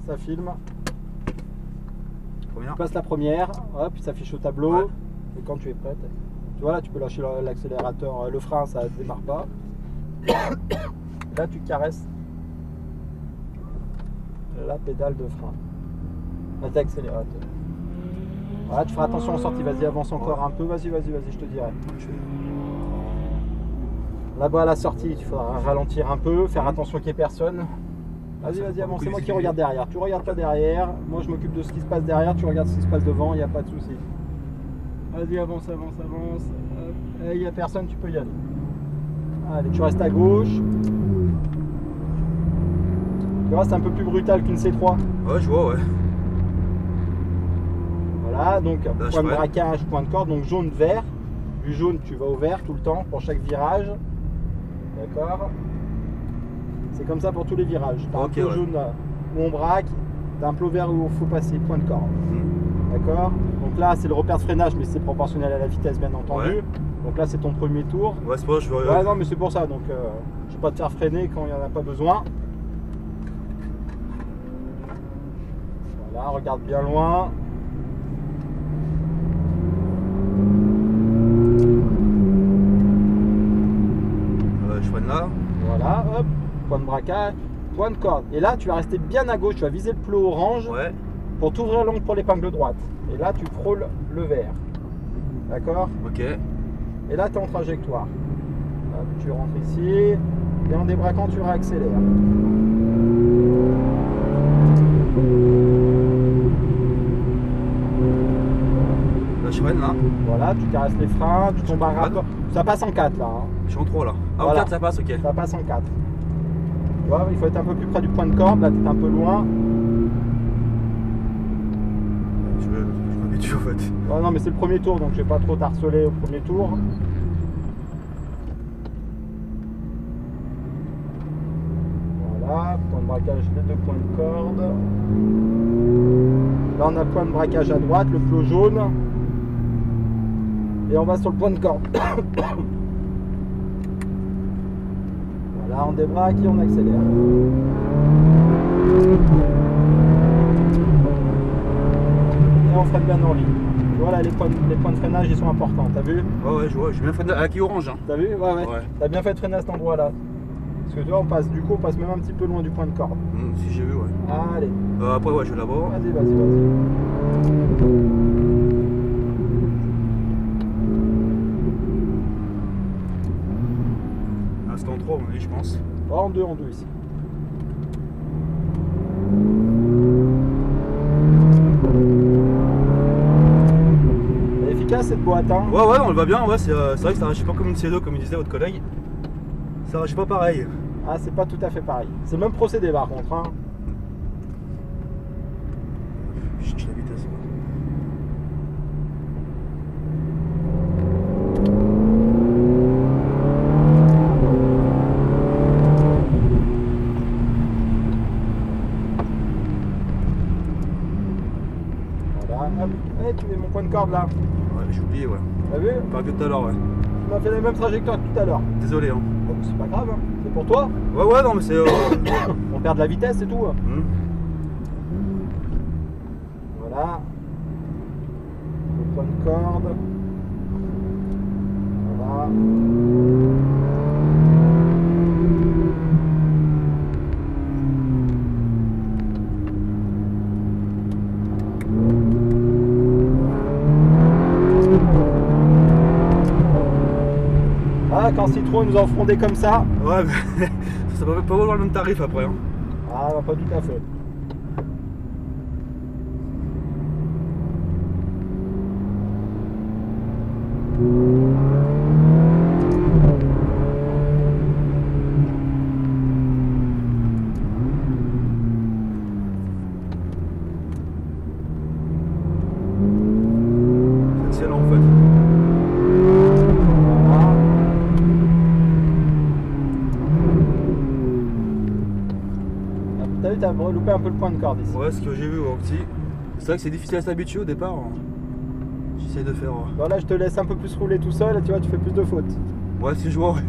ça filme. Première. Tu passes la première, hop, il s'affiche au tableau. Ouais. Et quand tu es prête, tu vois là, tu peux lâcher l'accélérateur, le frein, ça ne démarre pas. Là, tu caresses la pédale de frein. Là, tu accélérateur. Voilà, tu feras attention en sortie, vas-y, avance encore un peu, vas-y, je te dirai. Là-bas à la sortie, il faudra ralentir un peu, faire attention qu'il n'y ait personne. Vas-y, avance, c'est moi qui regarde derrière. Tu regardes pas derrière, moi je m'occupe de ce qui se passe derrière, tu regardes ce qui se passe devant, il n'y a pas de souci. Vas-y, avance. Il n'y a personne, tu peux y aller. Allez, tu restes à gauche. Tu vois, c'est un peu plus brutal qu'une C3. Ouais, je vois, ouais. Voilà, donc Là, point de braquage, point de corde, donc jaune, vert. Du jaune, tu vas au vert tout le temps pour chaque virage. D'accord. C'est comme ça pour tous les virages. Tu as un plot jaune où on braque, tu as un plot vert où il faut passer, point de corde. D'accord. Donc là, c'est le repère de freinage, mais c'est proportionnel à la vitesse, bien entendu. Ouais. Donc là, c'est ton premier tour. Ouais, c'est pour ça que je veux. Ouais, non, mais c'est pour ça. Donc, je ne vais pas te faire freiner quand il n'y en a pas besoin. Voilà, regarde bien loin. Je freine là. Voilà, hop, point de braquage, point de corde. Et là, tu vas rester bien à gauche, tu vas viser le plot orange pour t'ouvrir l'ongle pour l'épingle droite. Et là, tu frôles le vert. D'accord? Ok. Et là, tu es en trajectoire. Hop, tu rentres ici, et en débraquant, tu réaccélères. Là, je freine là. Voilà, tu caresses les freins, tu tombes à rapport. Ça passe en 4 là. Hein. Je suis en 3 là. Ah, voilà. En 4 ça passe, ok. Ça passe en 4. Tu vois, il faut être un peu plus près du point de corde, là tu es un peu loin. Je m'habitue en fait. Ouais, non mais c'est le premier tour, donc je vais pas trop t'harceler au premier tour. Voilà, point de braquage, les deux points de corde. Là on a le point de braquage à droite, le flot jaune. Et on va sur le point de corde. Voilà, on débraque et on accélère. Et on freine bien en ligne. Voilà, les points de freinage ils sont importants, t'as vu? Ouais, je vois, j'ai bien freiné à qui orange. Hein. T'as vu? Ouais. T'as bien fait de freiner à cet endroit-là. Parce que tu vois, on passe même un petit peu loin du point de corde. Si j'ai vu, ouais. Allez. Après, ouais, je vais là-bas. Vas-y. C'est en 3, on dit, je pense. Oh, en 2 ici. Elle est efficace cette boîte, hein? Ouais, on le va bien, ouais, c'est vrai que ça arrachait pas comme une C2, comme il disait votre collègue. Ça arrachait pas pareil. Ah, c'est pas tout à fait pareil. C'est le même procédé par contre, hein. Je cherche la vitesse. Tu mets mon point de corde là. Ouais, j'ai oublié, ouais. T'as vu? Pas que tout à l'heure, ouais. Tu m'as fait la même trajectoire que tout à l'heure. Désolé, hein. Oh, c'est pas grave, hein. C'est pour toi. Ouais, non, mais c'est. On perd de la vitesse et tout. Voilà. Le point de corde. Voilà. Ah, quand Citroën nous en frondé comme ça. Ouais, mais ça va pas valoir le même tarif après. Hein. Ah, pas tout à fait. C'est excellent en fait. T'as vu, t'as loupé un peu le point de corde ici. Ouais, ce que j'ai vu aussi. C'est vrai que c'est difficile à s'habituer au départ. Hein. J'essaie de faire. Voilà, je te laisse un peu plus rouler tout seul et tu vois, tu fais plus de fautes. Ouais, si je vois, ouais.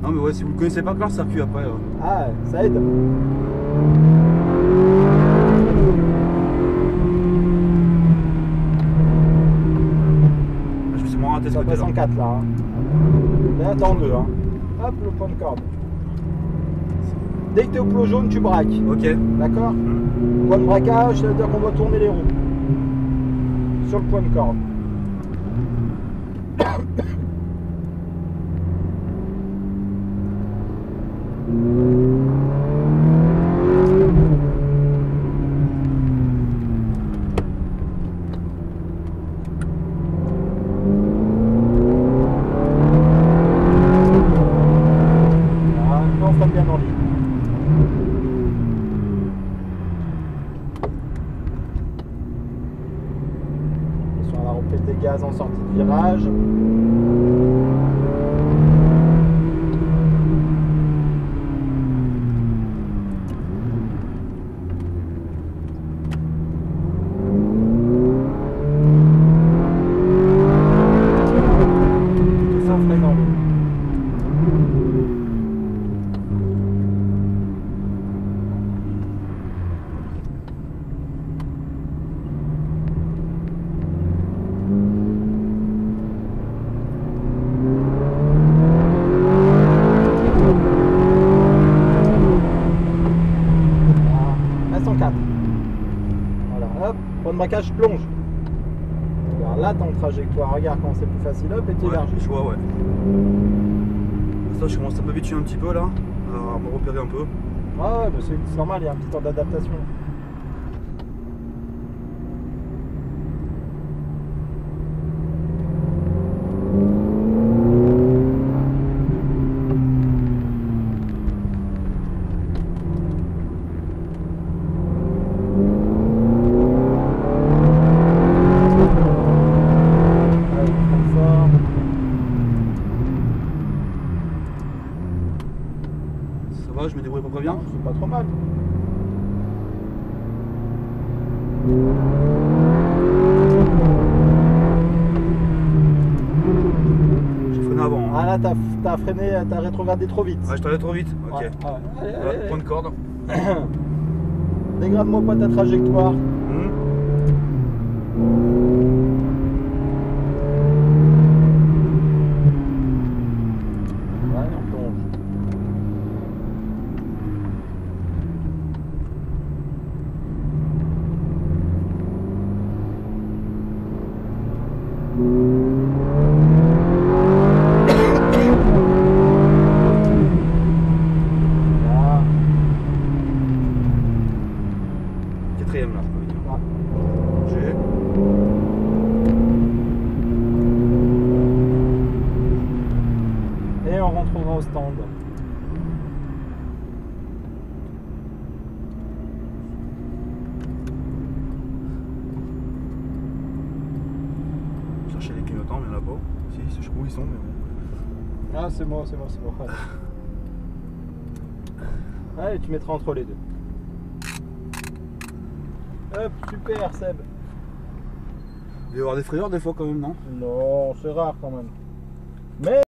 Non, mais ouais, si vous ne connaissez pas encore le circuit après. Ah, ça aide. 4 là. Hein. Là, t'es en 2. Hein. Hop, le point de corde. Dès que tu es au plot jaune, tu braques. Ok. D'accord. Point de braquage, ça veut dire qu'on doit tourner les roues. Sur le point de corde. On freine bien en ligne. Attention à la reprise des gaz en sortie de virage. Tout ça en freinant. Voilà, hop, point de braquage, plonge. Alors là, t'es en trajectoire, regarde quand c'est plus facile, hop, et tu élargis. Je vois, ouais. Ça, je commence à m'habituer un petit peu là, à me repérer un peu. Ah ouais, bah c'est normal, il y a un petit temps d'adaptation. Ça va, je me débrouille pas très bien. C'est pas trop mal. J'ai freiné avant. Hein. Ah là, t'as freiné, t'as rétrogradé trop vite. Ouais, je t'allais trop vite. Ok. Ouais, ouais. Allez, Voilà, allez, point de corde. Dégrade-moi pas ta trajectoire. Ouais, on plonge. Là. Quatrième là. Ouais. J'ai. Et on rentrera au stand. Chercher les clignotants, mais il n'y en a pas. Si, je sais où ils sont, mais bon. Ah, c'est moi. Ouais. Allez, tu mettras entre les deux. Hop, super Seb. Il va y avoir des frayeurs des fois quand même, non? Non, c'est rare quand même. Mais